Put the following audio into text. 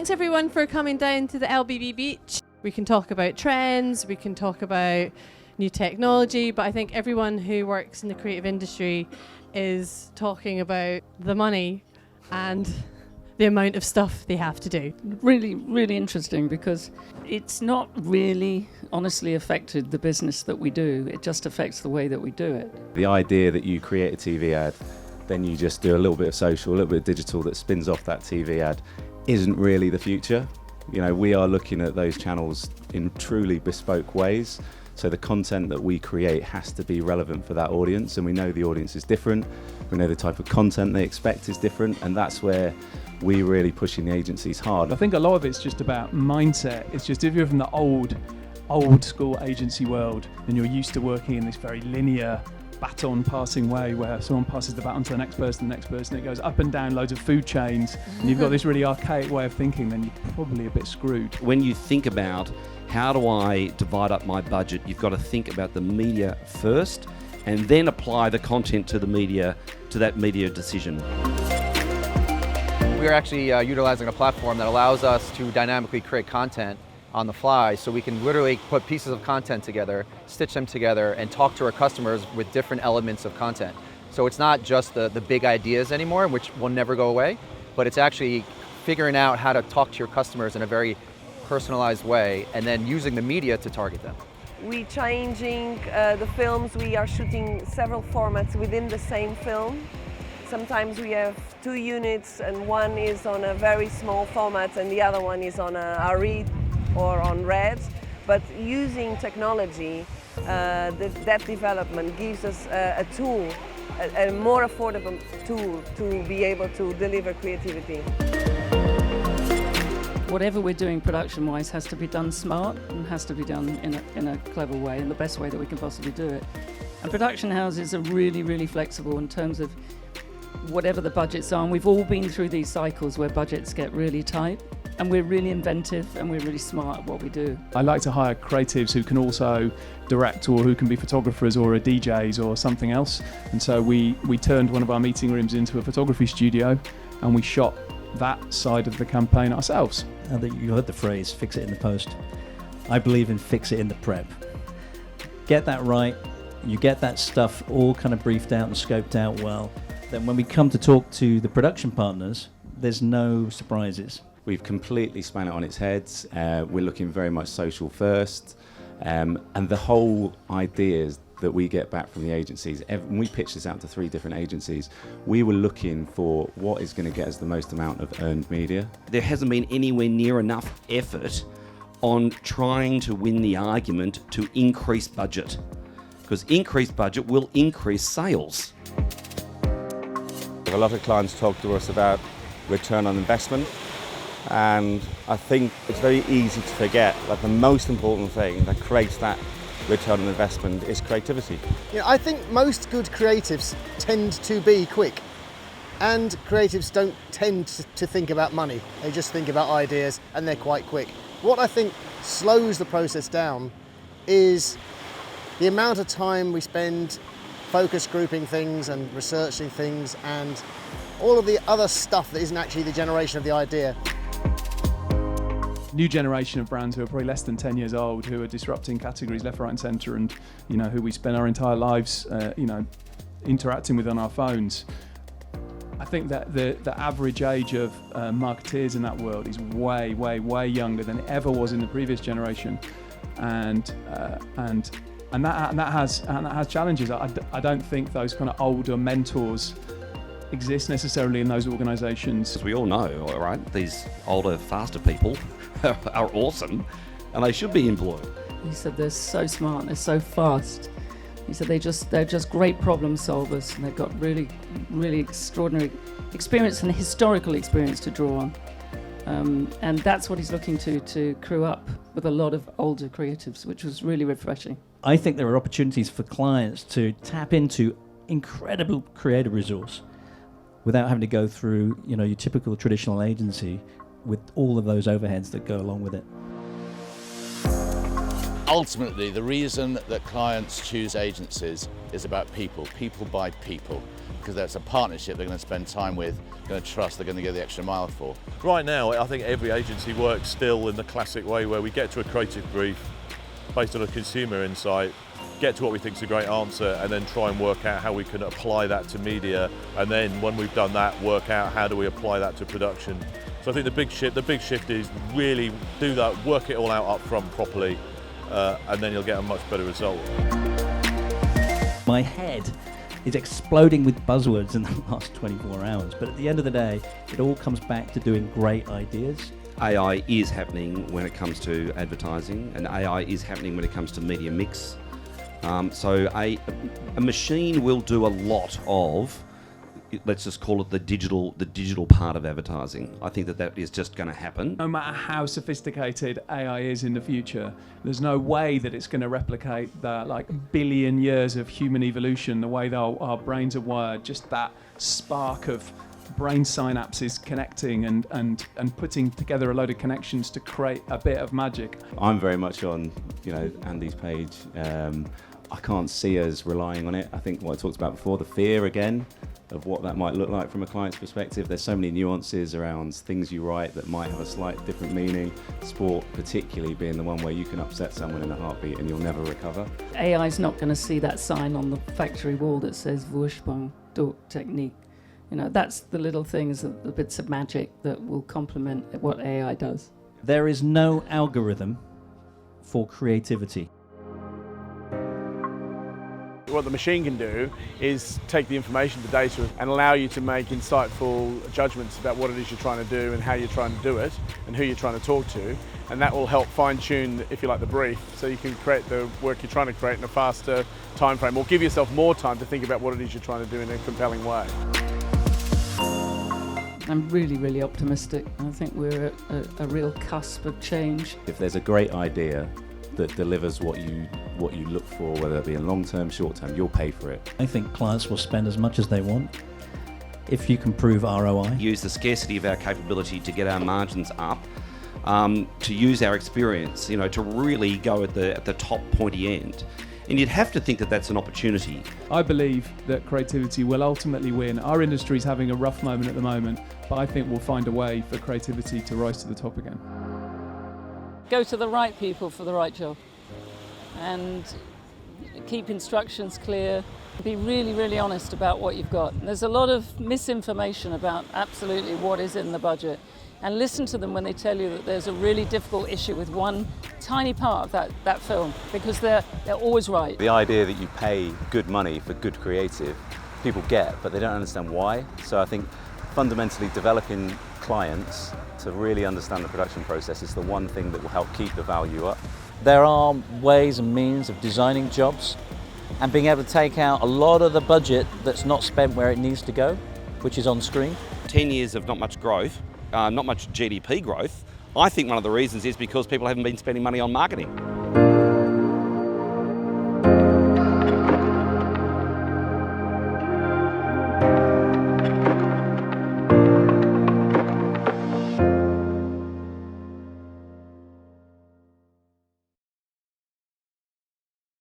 thanks everyone for coming down to the LBB beach. We can talk about trends, we can talk about new technology, but I think everyone who works in the creative industry is talking about the money and the amount of stuff they have to do. Really, really interesting, because it's not really honestly affected the business that we do. It just affects the way that we do it. The idea that you create a TV ad, then you just do a little bit of social, a little bit of digital that spins off that TV ad isn't really the future. You know, we are looking at those channels in truly bespoke ways. So the content that we create has to be relevant for that audience, and we know the audience is different. We know the type of content they expect is different, and that's where we're really pushing the agencies hard. I think a lot of it's just about mindset. It's just if you're from the old school agency world and you're used to working in this very linear baton passing way where someone passes the baton to the next person, it goes up and down loads of food chains, and you've got this really archaic way of thinking, then you're probably a bit screwed. When you think about how do I divide up my budget, you've got to think about the media first and then apply the content to the media, to that media decision. We're actually utilizing a platform that allows us to dynamically create content on the fly, so we can literally put pieces of content together, stitch them together, and talk to our customers with different elements of content. So it's not just the big ideas anymore, which will never go away, but it's actually figuring out how to talk to your customers in a very personalized way, and then using the media to target them. We're changing the films. We are shooting several formats within the same film. Sometimes we have 2 units, and one is on a very small format and the other one is on a RE or on Red. But using technology, that development gives us a tool, a more affordable tool to be able to deliver creativity. Whatever we're doing production-wise has to be done smart and has to be done in a clever way, in the best way that we can possibly do it. And production houses are really, really flexible in terms of whatever the budgets are, and we've all been through these cycles where budgets get really tight, and we're really inventive and we're really smart at what we do. I like to hire creatives who can also direct, or who can be photographers or DJs or something else. And so we turned one of our meeting rooms into a photography studio, and we shot that side of the campaign ourselves. Now that you heard the phrase, fix it in the post, I believe in fix it in the prep. Get that right, you get that stuff all kind of briefed out and scoped out well. Then when we come to talk to the production partners, there's no surprises. We've completely spun it on its head. We're looking very much social first. And the whole ideas that we get back from the agencies, when we pitched this out to 3 different agencies, we were looking for what is going to get us the most amount of earned media. There hasn't been anywhere near enough effort on trying to win the argument to increase budget, because increased budget will increase sales. A lot of clients talk to us about return on investment, and I think it's very easy to forget that the most important thing that creates that return on investment is creativity. Yeah, I think most good creatives tend to be quick, and creatives don't tend to think about money. They just think about ideas, and they're quite quick. What I think slows the process down is the amount of time we spend focus grouping things and researching things and all of the other stuff that isn't actually the generation of the idea. New generation of brands who are probably less than 10 years old, who are disrupting categories left, right and centre, and who we spend our entire lives interacting with on our phones. I think that the average age of marketeers in that world is way, way, way younger than it ever was in the previous generation, and that has challenges. I don't think those kind of older mentors exist necessarily in those organisations. As we all know, all right, these older, faster people are awesome, and they should be employed. He said they're so smart, they're so fast. He said they're just great problem solvers, and they've got really, really extraordinary experience and historical experience to draw on. And that's what he's looking to crew up with a lot of older creatives, which was really refreshing. I think there are opportunities for clients to tap into incredible creative resource without having to go through, your typical traditional agency with all of those overheads that go along with it. ultimately, the reason that clients choose agencies is about people by people, because that's a partnership they're going to spend time with, going to trust, they're going to go the extra mile for. Right now, I think every agency works still in the classic way where we get to a creative brief based on a consumer insight, get to what we think is a great answer, and then try and work out how we can apply that to media, and then when we've done that, work out how do we apply that to production. So I think the big shift is really do that, work it all out up front properly, and then you'll get a much better result. My head is exploding with buzzwords in the last 24 hours, but at the end of the day, it all comes back to doing great ideas. AI is happening when it comes to advertising, and AI is happening when it comes to media mix. So a machine will do a lot of, let's just call it the digital part of advertising. I think that is just going to happen. No matter how sophisticated AI is in the future, there's no way that it's going to replicate the billion years of human evolution, the way that our brains are wired, just that spark of brain synapses connecting and putting together a load of connections to create a bit of magic. I'm very much on, Andy's page. I can't see us relying on it. I think what I talked about before, the fear again of what that might look like from a client's perspective. There's so many nuances around things you write that might have a slight different meaning. Sport particularly being the one where you can upset someone in a heartbeat and you'll never recover. AI's not going to see that sign on the factory wall that says Vorsprung durch Technik. That's the little things, the bits of magic that will complement what AI does. There is no algorithm for creativity. What the machine can do is take the information, the data, and allow you to make insightful judgments about what it is you're trying to do and how you're trying to do it and who you're trying to talk to. And that will help fine-tune, if you like, the brief, so you can create the work you're trying to create in a faster time frame, or give yourself more time to think about what it is you're trying to do in a compelling way. I'm really, really optimistic. I think we're at a real cusp of change. If there's a great idea that delivers what you look for, whether it be in long term, short term, you'll pay for it. I think clients will spend as much as they want if you can prove ROI. Use the scarcity of our capability to get our margins up, to use our experience, to really go at the top pointy end. And you'd have to think that that's an opportunity. I believe that creativity will ultimately win. Our industry is having a rough moment at the moment, but I think we'll find a way for creativity to rise to the top again. Go to the right people for the right job and keep instructions clear. Be really, really honest about what you've got. There's a lot of misinformation about absolutely what is in the budget, and listen to them when they tell you that there's a really difficult issue with one tiny part of that film, because they're always right. The idea that you pay good money for good creative, people get, but they don't understand why. So I think fundamentally developing clients to really understand the production process is the one thing that will help keep the value up. There are ways and means of designing jobs and being able to take out a lot of the budget that's not spent where it needs to go, which is on screen. 10 years of not much growth, not much GDP growth. I think one of the reasons is because people haven't been spending money on marketing.